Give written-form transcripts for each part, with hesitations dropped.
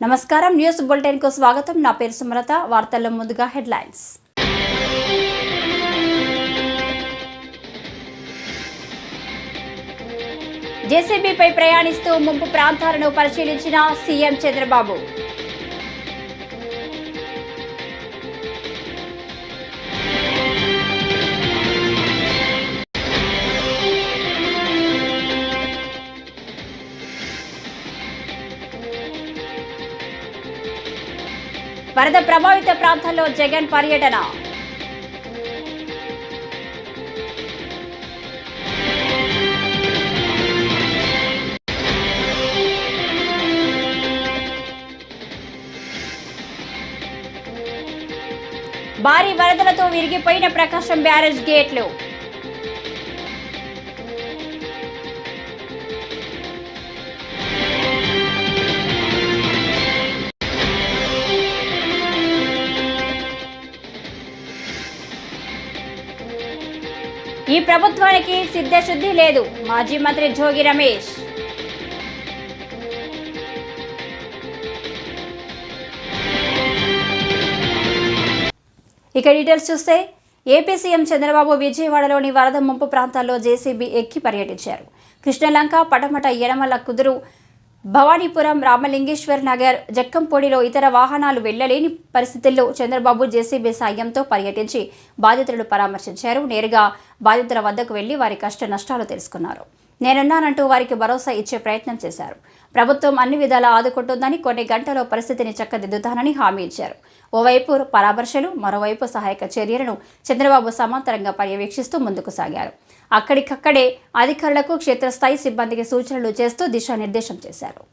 నమస్కారం news bulletin కు స్వాగతం. నా పేరు సుమలత. వార్తల్లో ముందుగా హెడ్లైన్స్. జేసీబీపై ప్రయాణిస్తూ ముంపు ప్రాంతాలను పరిశీలించిన సీఎం చంద్రబాబు. వరద ప్రభావిత ప్రాంతాల్లో జగన్ పర్యటన. భారీ వరదలతో విరిగిపోయిన ప్రకాశం బ్యారేజ్ గేట్లు. ఈ ప్రభుత్వానికి సిద్ధశుద్ధి లేదు. మాజీ మంత్రి జోగి రమేష్. ఇక డీటెయిల్స్ చూస్తే ఏపీ సీఎం చంద్రబాబు విజయవాడలోని వరద ముంపు ప్రాంతాల్లో జేసీబీ ఎక్కి పర్యటించారు. కృష్ణలంక, పటమట, యనమల కుదురు, భవానీపురం, రామలింగేశ్వర్ నగర్, జక్కంపొడిలో ఇతర వాహనాలు వెళ్లలేని పరిస్థితుల్లో చంద్రబాబు జేసీబీ సాయంతో పర్యటించి బాధితులను పరామర్శించారు. నేరుగా బాధితుల వద్దకు వెళ్లి వారి కష్ట నష్టాలు తెలుసుకున్నారు. నేనున్నానంటూ వారికి భరోసా ఇచ్చే ప్రయత్నం చేశారు. ప్రభుత్వం అన్ని విధాలా ఆదుకుంటుందని, కొన్ని గంటల్లో పరిస్థితిని చక్కదిద్దుతానని హామీ ఇచ్చారు. ఓవైపు పరామర్శలు, మరోవైపు సహాయక చర్యలను చంద్రబాబు సమాంతరంగా పర్యవేక్షిస్తూ ముందుకు సాగారు. అక్కడికక్కడే అధికారులకు, క్షేత్రస్థాయి సిబ్బందికి సూచనలు చేస్తూ దిశానిర్దేశం చేశారు.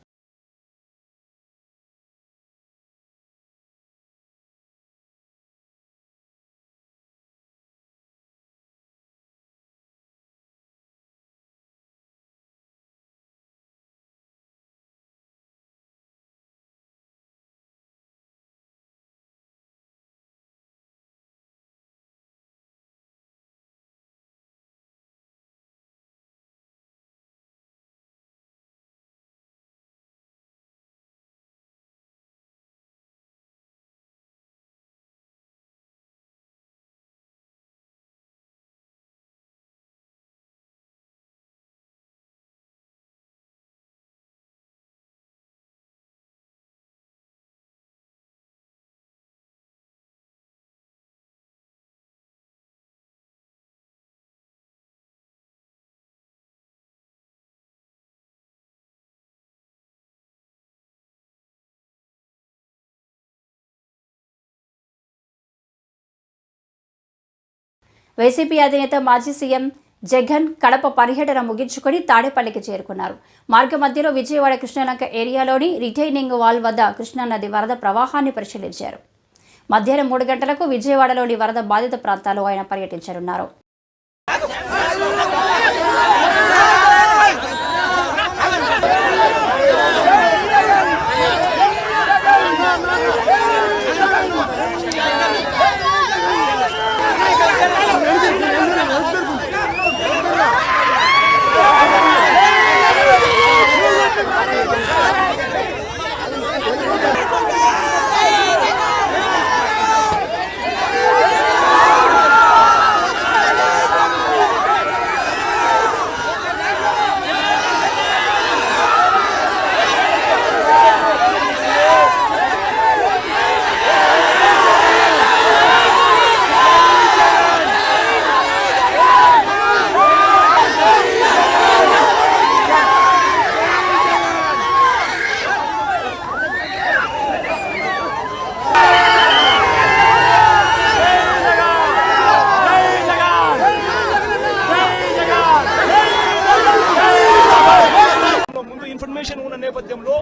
వైసీపీ అధినేత మాజీ సీఎం జగన్ కడప పర్యటన ముగించుకొని తాడేపల్లికి చేరుకున్నారు. మార్గ మధ్యలో విజయవాడ కృష్ణలంక ఏరియాలోని రిటైనింగ్ వాల్ వద్ద కృష్ణానది వరద ప్రవాహాన్ని పరిశీలించారు. మధ్యాహ్నం 3 గంటలకు విజయవాడలోని వరద బాధిత ప్రాంతాల్లో ఆయన పర్యటించనున్నారు. ఉన్న నేపథ్యంలో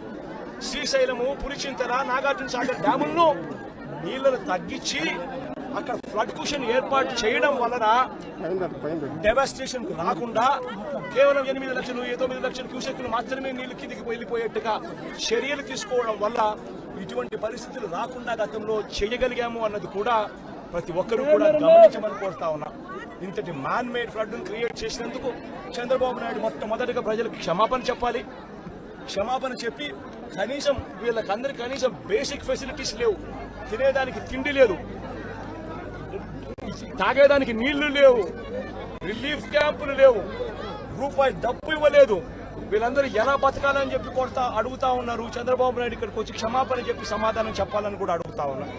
శ్రీశైలము, పులిచింతల, నాగార్జున సాగర్ డ్యాములను నీళ్లను తగ్గించి అక్కడ ఫ్లడ్ కుషన్ ఏర్పాటు చేయడం వలన డెవాస్టేషన్ రాకుండా కేవలం 8 లక్షలు 9 లక్షల క్యూసెక్లు మాత్రమే నీళ్లు కిందికి వెళ్ళిపోయేట్టుగా చర్యలు తీసుకోవడం వల్ల ఇటువంటి పరిస్థితులు రాకుండా గతంలో చేయగలిగాము అన్నది కూడా ప్రతి ఒక్కరూ కూడా గమనించమని కోరుతా ఉన్నా. ఇంతటి మ్యాన్ మేడ్ ఫ్లడ్ క్రియేట్ చేసినందుకు చంద్రబాబు నాయుడు మొట్టమొదటిగా ప్రజలకు క్షమాపణ చెప్పాలి. క్షమాపణ చెప్పి కనీసం వీళ్ళకందరికి కనీసం బేసిక్ ఫెసిలిటీస్ లేవు, తినేదానికి తిండి లేదు, తాగేదానికి నీళ్లు లేవు, రిలీఫ్ క్యాంపులు లేవు, రూపాయి డబ్బు ఇవ్వలేదు. వీళ్ళందరూ ఎలా బతకాలని చెప్పి అడుగుతా ఉన్నారు. చంద్రబాబు నాయుడు ఇక్కడికి వచ్చి క్షమాపణ చెప్పి సమాధానం చెప్పాలని కూడా అడుగుతా ఉన్నారు.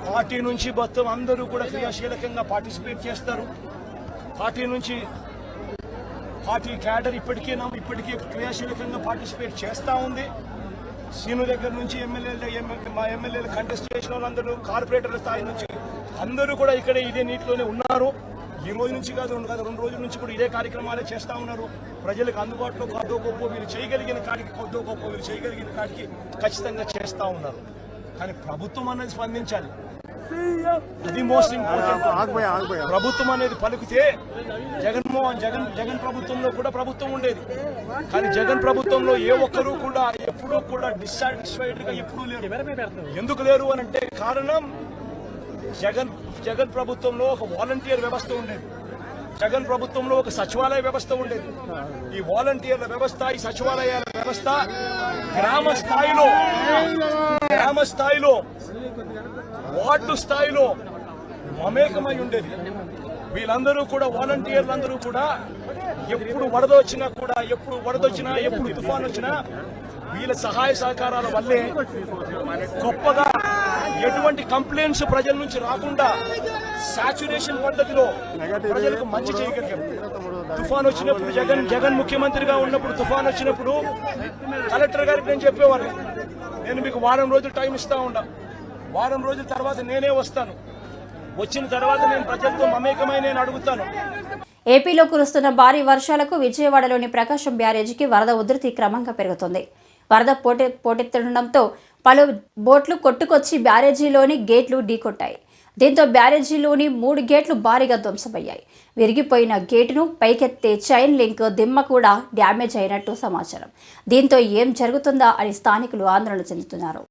పార్టీ నుంచి మొత్తం అందరూ కూడా క్రియాశీలకంగా పార్టిసిపేట్ చేస్తారు. పార్టీ క్యాడర్ ఇప్పటికీ క్రియాశీలకంగా పార్టిసిపేట్ చేస్తూ ఉంది. సీను దగ్గర నుంచి ఎమ్మెల్యేలు కంటెస్ట్ చేసిన వాళ్ళందరూ, కార్పొరేటర్ల స్థాయి నుంచి అందరూ కూడా ఇక్కడే ఇదే నీటిలోనే ఉన్నారు. ఈ రోజు నుంచి కాదు 2 రోజుల నుంచి కూడా ఇదే కార్యక్రమాలే చేస్తూ ఉన్నారు. ప్రజలకు అందుబాటులో కొద్దో గొప్ప వీళ్ళు చేయగలిగిన కాడికి ఖచ్చితంగా చేస్తూ ఉన్నారు. కానీ ప్రభుత్వం అనేది స్పందించాలి. అది మోస్ట్ ఇంపార్టెంట్. ప్రభుత్వం అనేది పలికితే జగన్ ప్రభుత్వంలో కూడా ప్రభుత్వం ఉండేది. కానీ జగన్ ప్రభుత్వంలో ఏ ఒక్కరూ కూడా ఎప్పుడూ కూడా డిస్సాటిస్ఫైడ్ గా ఎప్పుడూ లేరు. ఎందుకు లేరు అని అంటే కారణం జగన్ ప్రభుత్వంలో ఒక వాలంటీర్ వ్యవస్థ ఉండేది. జగన్ ప్రభుత్వంలో ఒక సచివాలయ వ్యవస్థ ఉండేది. ఈ వాలంటీర్ల వ్యవస్థ, ఈ సచివాలయాల వ్యవస్థ గ్రామ స్థాయిలో వార్డు స్థాయిలో మమేకమై ఉండేది. వీళ్ళందరూ కూడా వాలంటీర్లందరూ కూడా ఎప్పుడు వరద వచ్చినా, ఎప్పుడు తుఫాన్ వచ్చినా వీళ్ళ సహాయ సహకారాల వల్లే గొప్పగా ఎటువంటి కంప్లైంట్స్ ప్రజల నుంచి రాకుండా సాచురేషన్ పద్ధతిలో ప్రజలకు మంచి చేయగలిగాం. తుఫాన్ వచ్చినప్పుడు జగన్ ముఖ్యమంత్రిగా ఉన్నప్పుడు తుఫాన్ వచ్చినప్పుడు కలెక్టర్ గారికి నేను చెప్పేవాడిని, నేను మీకు వారం రోజులు టైం ఇస్తా ఉన్నా, వారం రోజుల తర్వాత నేనే వస్తాను, వచ్చిన తర్వాత నేను ప్రజలతో మమేకమై నేను అడుగుతాను. ఏపీలో కురుస్తున్న భారీ వర్షాలకు విజయవాడలోని ప్రకాశం బ్యారేజీకి వరద ఉధృతి క్రమంగా పెరుగుతుంది. వరద పోటెత్తడంతో పలు బోట్లు కొట్టుకొచ్చి బ్యారేజీలోని గేట్లు ఢీకొట్టాయి. దీంతో బ్యారేజీలోని 3 గేట్లు భారీగా ధ్వంసమయ్యాయి. విరిగిపోయిన గేటును పైకెత్తే చైన్ లింక్ దిమ్మ కూడా డ్యామేజ్ అయినట్టు సమాచారం. దీంతో ఏం జరుగుతుందా అని స్థానికులు ఆందోళన చెందుతున్నారు.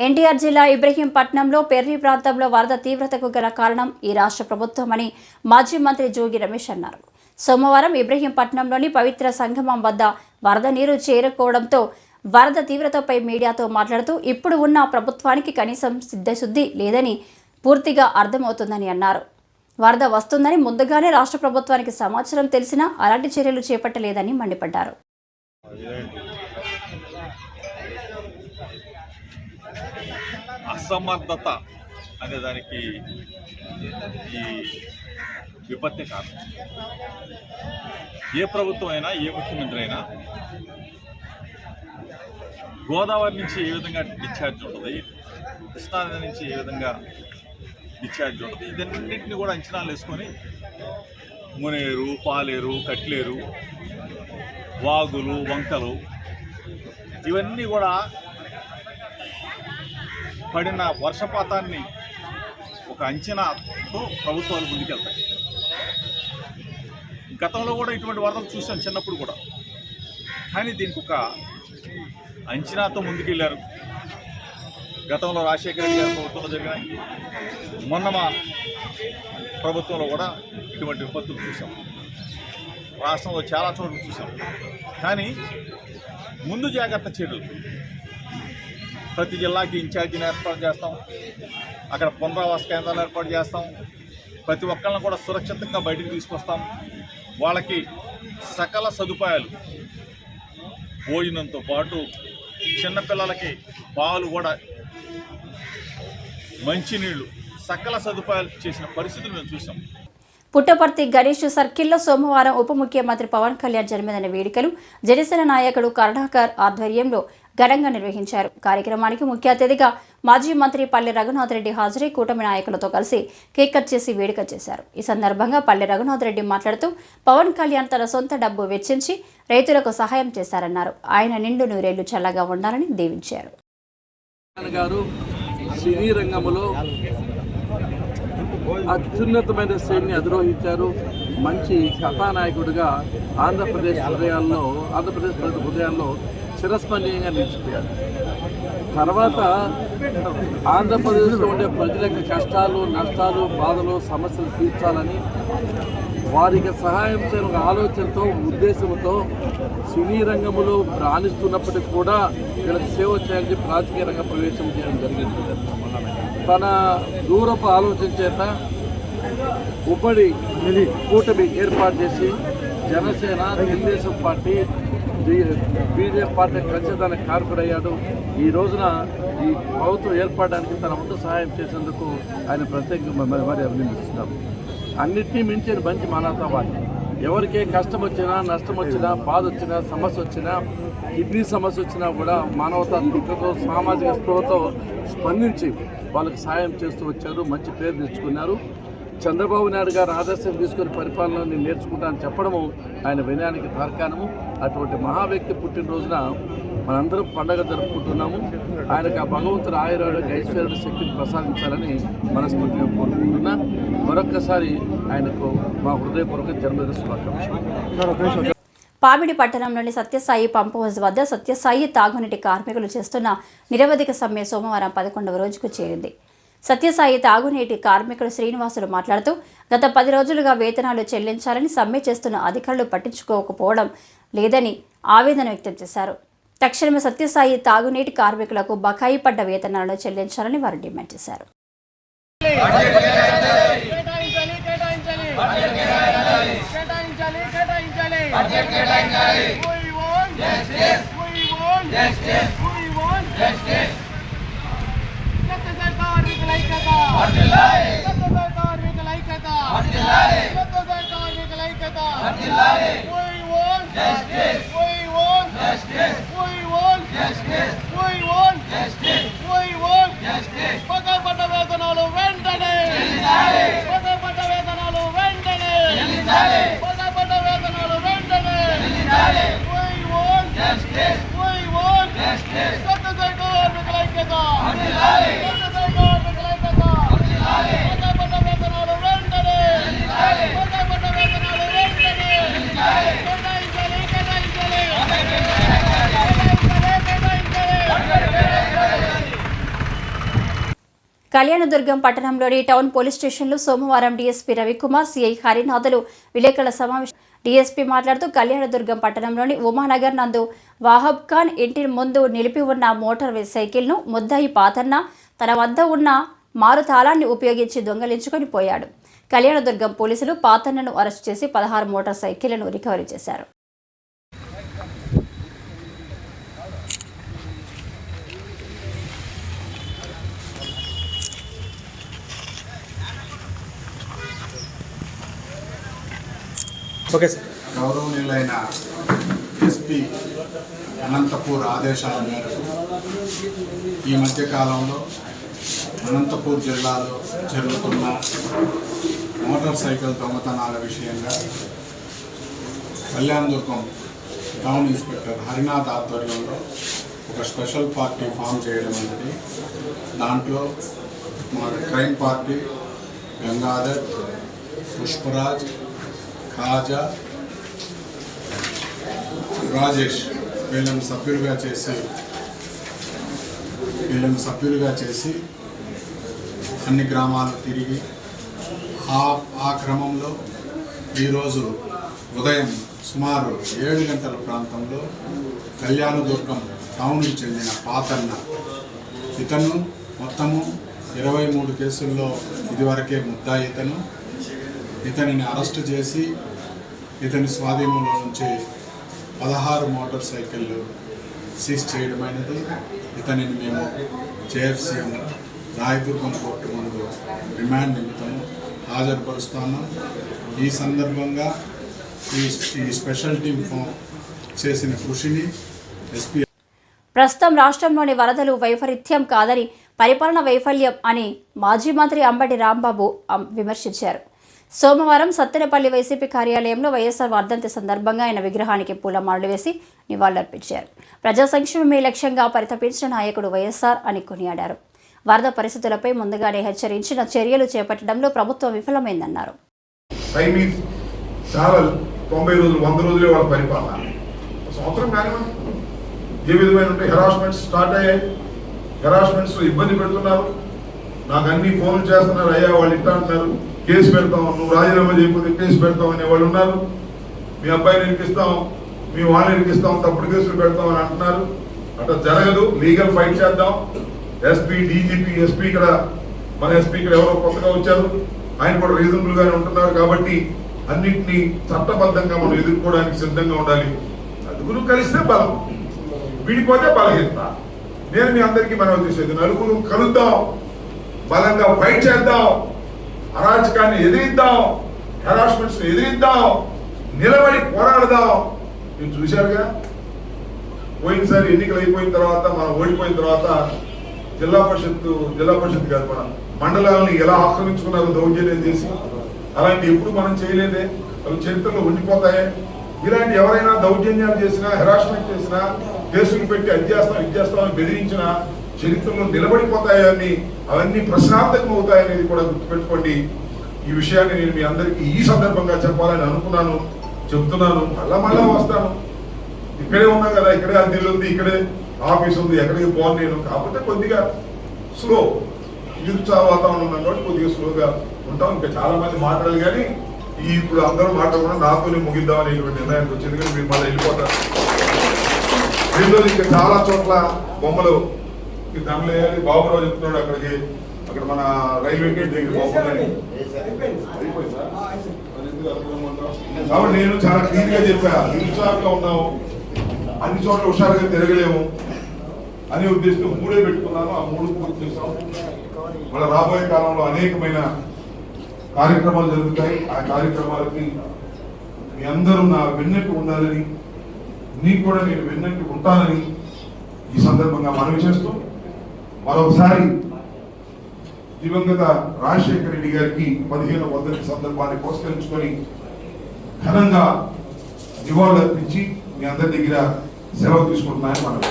ఎన్టీఆర్ జిల్లా ఇబ్రహీంపట్నంలో పెర్రి ప్రాంతంలో వరద తీవ్రతకు గల కారణం ఈ రాష్ట్ర ప్రభుత్వమని మాజీ మంత్రి జోగి రమేష్ అన్నారు. సోమవారం ఇబ్రహీంపట్నంలోని పవిత్ర సంగమం వద్ద వరద నీరు చేరుకోవడంతో వరద తీవ్రతపై మీడియాతో మాట్లాడుతూ ఇప్పుడు ఉన్న ప్రభుత్వానికి కనీసం సిద్ధశుద్ధి లేదని పూర్తిగా అర్థమవుతుందని అన్నారు. వరద వస్తుందని ముందుగానే రాష్ట్ర ప్రభుత్వానికి సమాచారం తెలిసినా అలాంటి చర్యలు చేపట్టలేదని మండిపడ్డారు. అసమర్థత అనే దానికి ఈ విపత్తే కారణం. ఏ ప్రభుత్వం అయినా, ఏ ముఖ్యమంత్రి అయినా గోదావరి నుంచి ఏ విధంగా డిశ్చార్జ్ ఉంటుంది, కృష్ణానది నుంచి ఏ విధంగా డిశ్చార్జ్ ఉంటుంది, ఇదన్నింటినీ కూడా అంచనాలు వేసుకొని మునేరు, పాలేరు, కట్లేరు, వాగులు, వంకలు ఇవన్నీ కూడా పడిన వర్షపాతాన్ని ఒక అంచనాతో ప్రభుత్వాలు ముందుకెళ్తాయి. గతంలో కూడా ఇటువంటి వరదలు చూసాం చిన్నప్పుడు కూడా. కానీ దీనికి ఒక అంచనాతో ముందుకెళ్ళారు. గతంలో రాజశేఖర రెడ్డి గారి ప్రభుత్వంలో జరిగినాయి, మొన్న మా ప్రభుత్వంలో కూడా ఇటువంటి విపత్తులు చూసాం. రాష్ట్రంలో చాలా చోట్ల చూసాం. కానీ ముందు జాగ్రత్త చర్యలు, ప్రతి జిల్లాకి ఇన్ఛార్జిని ఏర్పాటు చేస్తాం, అక్కడ పునరావాస కేంద్రాలు ఏర్పాటు చేస్తాం, ప్రతి ఒక్కళ్ళని కూడా సురక్షితంగా బయటికి తీసుకొస్తాం, వాళ్ళకి సకల సదుపాయాలు భోజనంతో పాటు చిన్నపిల్లలకి పాలు కూడా, మంచినీళ్ళు, సకల సదుపాయాలు చేసిన పరిస్థితులు మేము చూసాం. పుట్టపర్తి గణేష్ సర్కిల్లో సోమవారం ఉప ముఖ్యమంత్రి పవన్ కళ్యాణ్ జన్మదిన వేడుకలు జనసేన నాయకుడు కరుణాకర్ ఆధ్వర్యంలో ఘనంగా నిర్వహించారు. కార్యక్రమానికి ముఖ్య అతిథిగా మాజీ మంత్రి పల్లె రఘునాథ్ రెడ్డి హాజరై కూటమి నాయకులతో కలిసి కేక్ కట్ చేసి వేడుక చేశారు. ఈ సందర్భంగా పల్లె రఘునాథ్ రెడ్డి మాట్లాడుతూ పవన్ కళ్యాణ్ తన సొంత డబ్బు వెచ్చించి రైతులకు సహాయం చేశారన్నారు. ఆయన నిండు నూరేళ్లు చల్లగా ఉండాలని దీవించారు. సినీ రంగంలో అత్యున్నతమైన శ్రేణిని అధిరోహించారు. మంచి కథానాయకుడిగా ఆంధ్రప్రదేశ్ ప్రజల హృదయాల్లో చిరస్మరణీయంగా నిలిచిపోయారు. తర్వాత ఆంధ్రప్రదేశ్లో ఉండే ప్రజలకు కష్టాలు, నష్టాలు, బాధలు, సమస్యలు తీర్చాలని వారికి సహాయం చేయడం ఆలోచనతో, ఉద్దేశంతో సినీ రంగంలో రాణిస్తున్నప్పటికీ కూడా వీళ్ళకి సేవ చేయాలని చెప్పి రాజకీయ రంగ ప్రవేశం చేయడం జరిగింది. తన దూరపు ఆలోచన చేత ఉమ్మడి కూటమి ఏర్పాటు చేసి Janasena, Telugu Desam party, BJP party ఖచ్చితంగా కారకుడయ్యాడు. ఈ రోజున ఈ ప్రభుత్వం ఏర్పడడానికి తన వంతు సహాయం చేసేందుకు ఆయన ప్రత్యేకంగా మరి అభినందిస్తున్నాం. అన్నిటినీ మించిన మంచి మానవతావాది. ఎవరికే కష్టం వచ్చినా, నష్టం వచ్చినా, బాధ వచ్చినా, సమస్య వచ్చినా, కిడ్నీ సమస్య వచ్చినా కూడా మానవతా దృక్పథంతో, సామాజిక స్పృహతో స్పందించి వాళ్ళకి సాయం చేస్తూ వచ్చారు. మంచి పేరు తెచ్చుకున్నారు. చంద్రబాబు నాయుడు గారు ఆదర్శం తీసుకుని పరిపాలనని నేర్చుకుంటానని చెప్పడము ఆయన వినయానికి తార్కాణము. అటువంటి మహావ్యక్తి పుట్టినరోజున మనందరం పండగ జరుపుకుంటున్నాము. ఆయనకు ఆ భగవంతుడు ఆయుర్వేద ఐశ్వర్య శక్తిని ప్రసాదించాలని మనస్ఫూర్తిగా కోరుకుంటున్నా. మరొక్కసారి ఆయనకు మా హృదయపూర్వక జన్మదిన శుభాకాంక్షలు. పామిడి పట్టణంలోని సత్యసాయి పంప్ హౌస్ వద్ద సత్యసాయి తాగునీటి కార్మికులు చేస్తున్న నిరవధిక సమ్మె సోమవారం 11వ రోజుకు చేరింది. సత్యసాయి తాగునీటి కార్మికుడు శ్రీనివాసులు మాట్లాడుతూ గత 10 రోజులుగా వేతనాలు చెల్లించాలని సమ్మె చేస్తున్న అధికారులు పట్టించుకోకపోవడం లేదని ఆవేదన వ్యక్తం చేశారు. తక్షణమే సత్యసాయి తాగునీటి కార్మికులకు బకాయి పడ్డ వేతనాలను చెల్లించాలని వారు డిమాండ్ చేశారు. కళ్యాణదుర్గం పట్టణంలోని టౌన్ పోలీస్ స్టేషన్లో సోమవారం డీఎస్పీ రవికుమార్, సిఐ హరినాథులు విలేకరుల సమావేశం. డీఎస్పీ మాట్లాడుతూ కళ్యాణదుర్గం పట్టణంలోని ఉమానగర్ నందు వాహబ్ ఖాన్ ఇంటి ముందు నిలిపి ఉన్న మోటార్ సైకిల్ను ముద్దాయి పాతన్న తన వద్ద ఉన్న మారుతాళాన్ని ఉపయోగించి దొంగలించుకొని పోయాడు. కళ్యాణదుర్గం పోలీసులు పాతన్నను అరెస్టు చేసి 16 మోటార్ సైకిళ్లను రికవరీ చేశారు. Okay sir. గౌరవనీయులైన ఎస్పీ అనంతపూర్ ఆదేశాల మేరకు ఈ మధ్యకాలంలో అనంతపూర్ జిల్లాలో జరుగుతున్న మోటార్ సైకిల్ దొంగతనాల విషయంగా కళ్యాణదుర్గం టౌన్ ఇన్స్పెక్టర్ హరినాథ్ ఆధ్వర్యంలో ఒక స్పెషల్ పార్టీ ఫామ్ చేయడం అనేది, దాంట్లో మా క్రైమ్ పార్టీ గంగాధర్, పుష్పరాజ్, ఖాజా, రాజేష్ వీళ్ళని సభ్యులుగా చేసి అన్ని గ్రామాలు తిరిగి ఆ క్రమంలో ఈరోజు ఉదయం సుమారు 7 గంటల ప్రాంతంలో కళ్యాణదుర్గం టౌన్కి చెందిన పాతన్న ఇతను మొత్తము 23 కేసుల్లో ఇదివరకే ముద్దాయి ఇతనిని అరెస్టు చేసి ఇతని స్వాధీనంలో నుంచి 16 మోటార్ సైకిళ్ళు సీజ్ చేయడమైనది. ఇతనిని మేము జేఎఫ్సీఎం రాయదుర్గం కోర్టు ముందు రిమాండ్ నిమిత్తం హాజరుపరుస్తాను. ఈ సందర్భంగా ఈ స్పెషల్ టీం చేసిన కృషిని ఎస్పీ ప్రస్తుతం రాష్ట్రంలోని వరదలు వైపరీత్యం కాదని, పరిపాలన వైఫల్యం అని మాజీ మంత్రి అంబటి రాంబాబు విమర్శించారు. సోమవారం సత్తెనపల్లి వైసీపీ కార్యాలయంలో వైఎస్ఆర్ వర్ధంతి సందర్భంగా ఆయన విగ్రహానికి పూలమాలలు వేసి నివాళులర్పించారు. ప్రజా సంక్షేమమే లక్ష్యంగా పరితపించిన నాయకుడు వైఎస్ఆర్ అని కొనియాడారు. వరద పరిస్థితులపై ముందుగానే హెచ్చరించిన చర్యలు చేపట్టడంలో ప్రభుత్వం విఫలమైందన్నారు. చాలా 90 రోజులు 100 రోజులే వాళ్ళ పరిపాలన. సంవత్సరం కానివ్వండి, ఏ విధమైన హెరాస్మెంట్స్ స్టార్ట్ అయ్యాయి. హెరాస్మెంట్స్ ఇబ్బంది పెడుతున్నారు. నాకు అన్ని ఫోన్లు చేస్తున్నారు, అయ్యా వాళ్ళు ఇట్లా అంటున్నారు, కేసు పెడతాం, నువ్వు రాజీనామా చేయకపోతే కేసు పెడతాం అనే వాళ్ళు ఉన్నారు. మీ అబ్బాయిని ఇరికిస్తాం, మీ వాళ్ళని ఇరికిస్తాం, తప్పుడు కేసులు పెడతాం అని అంటున్నారు. అట్లా జరగదు. లీగల్ ఫైట్ చేద్దాం. ఎస్పీ, డీజీపీ, ఎస్పీ ఇక్కడ మన ఎస్పీ ఇక్కడ ఎవరో కొత్తగా వచ్చారు, ఆయన కూడా రీజనబుల్ గానే ఉంటున్నారు. కాబట్టి అన్నింటినీ చట్టబద్ధంగా మనం ఎదుర్కోవడానికి సిద్ధంగా ఉండాలి. నలుగురు కలిస్తే బలం, విడిపోతే బలహీనత. నేను మీ అందరికీ మనం చేసేది, నలుగురు కలుద్దాం, బలంగా ఫైట్ చేద్దాం, అరాచకాన్ని ఎదిరిద్దాం, హెరాస్మెంట్స్ ఎదిరిద్దాం, నిలబడి పోరాడదాం. మీరు చూశారుగా, పోయినసారి ఎన్నికలు అయిపోయిన తర్వాత, మనం ఓడిపోయిన తర్వాత జిల్లా పరిషత్ కాదు, మన మండలాలను ఎలా ఆక్రమించుకున్నారో దౌర్జన్యం చేసి, అలాంటి ఎప్పుడు మనం చేయలేదే. అవి చరిత్రలో ఉండిపోతాయే. ఇలాంటి ఎవరైనా దౌర్జన్యాలు చేసినా, హెరాస్మెంట్ చేసినా, కేసులు పెట్టి అది చేస్తామని బెదిరించిన చరిత్రలో నిలబడిపోతాయని, అవన్నీ ప్రశ్నార్థకం అవుతాయనేది కూడా గుర్తుపెట్టుకోండి. ఈ విషయాన్ని నేను మీ అందరికీ ఈ సందర్భంగా చెప్పాలని అనుకున్నాను, చెప్తున్నాను. మళ్ళా వస్తాను. ఇక్కడే ఉన్నా కదా, ఇక్కడే అద్దెలు ఉంది, ఇక్కడే ఆఫీస్ ఉంది, ఎక్కడికి పోను నేను. కాకపోతే కొద్దిగా స్లో, నిరుత్సాహ వాతావరణం ఉన్నాం కాబట్టి కొద్దిగా స్లోగా ఉంటాం. ఇంకా చాలా మంది మాట్లాడాలి, కానీ ఇప్పుడు అందరూ మాట్లాడకుండా నాతోనే ముగిద్దాం అనేటువంటి నిర్ణయానికి వచ్చింది. కానీ మీరు మళ్ళీ వెళ్ళిపోతారు. రెండోది, ఇంకా చాలా చోట్ల బొమ్మలు దండలు వేయాలి. బాబురావు చెప్తున్నాడు అక్కడ మన రైల్వే గేట్ దగ్గర బొమ్మలని కాబట్టి నేను చాలా క్లియర్ గా చెప్పా, నిరుత్సాహంగా ఉన్నాము, అన్ని చోట్ల హుషారుగా తిరగలేము అనే ఉద్దేశంతో 3 పెట్టుకున్నాను. ఆ 3 పూర్తి చేస్తాం. మన రాబోయే కాలంలో అనేకమైన కార్యక్రమాలు జరుగుతాయి. ఆ కార్యక్రమాలకి మీ అందరూ నా వెన్నట్టు ఉండాలని, నీకు కూడా నేను వెన్నట్టు ఉంటానని ఈ సందర్భంగా మనవి చేస్తూ, మరొకసారి దివంగత రాజశేఖర రెడ్డి గారికి 15వ వర్ధంతి సందర్భాన్ని పురస్కరించుకొని ఘనంగా నివాళులర్పించి మీ అందరి దగ్గర సెలవు తీసుకుంటున్నాయని మనం.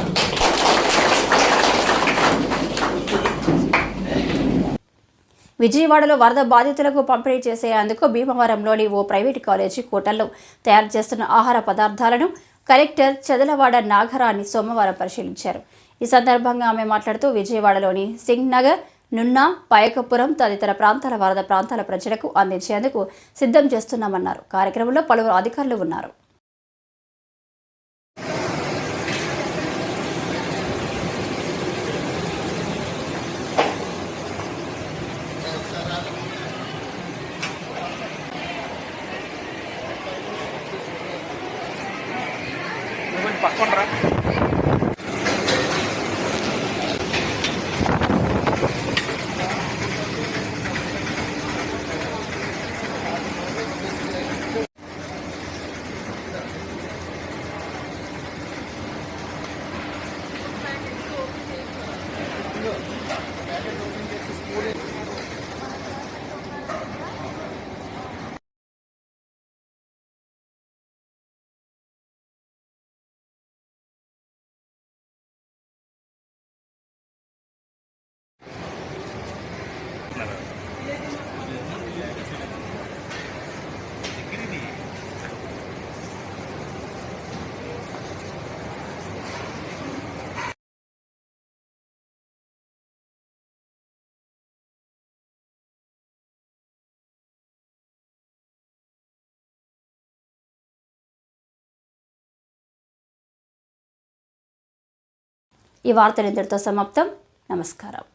విజయవాడలో వరద బాధితులకు పంపిణీ చేసేందుకు భీమవరంలోని ఓ ప్రైవేటు కాలేజీ హోటల్లో తయారు చేస్తున్న ఆహార పదార్థాలను కలెక్టర్ చదలవాడ నాగరాణి సోమవారం పరిశీలించారు. ఈ సందర్భంగా ఆమె మాట్లాడుతూ, విజయవాడలోని సింగ్ నగర్, నున్నా, పాయకపురం తదితర ప్రాంతాల వరద ప్రాంతాల ప్రజలకు అందించేందుకు సిద్ధం చేస్తున్నామన్నారు. కార్యక్రమంలో పలువురు అధికారులు ఉన్నారు. ఈ వార్తలు ఇంతటితో సమాప్తం. నమస్కారం.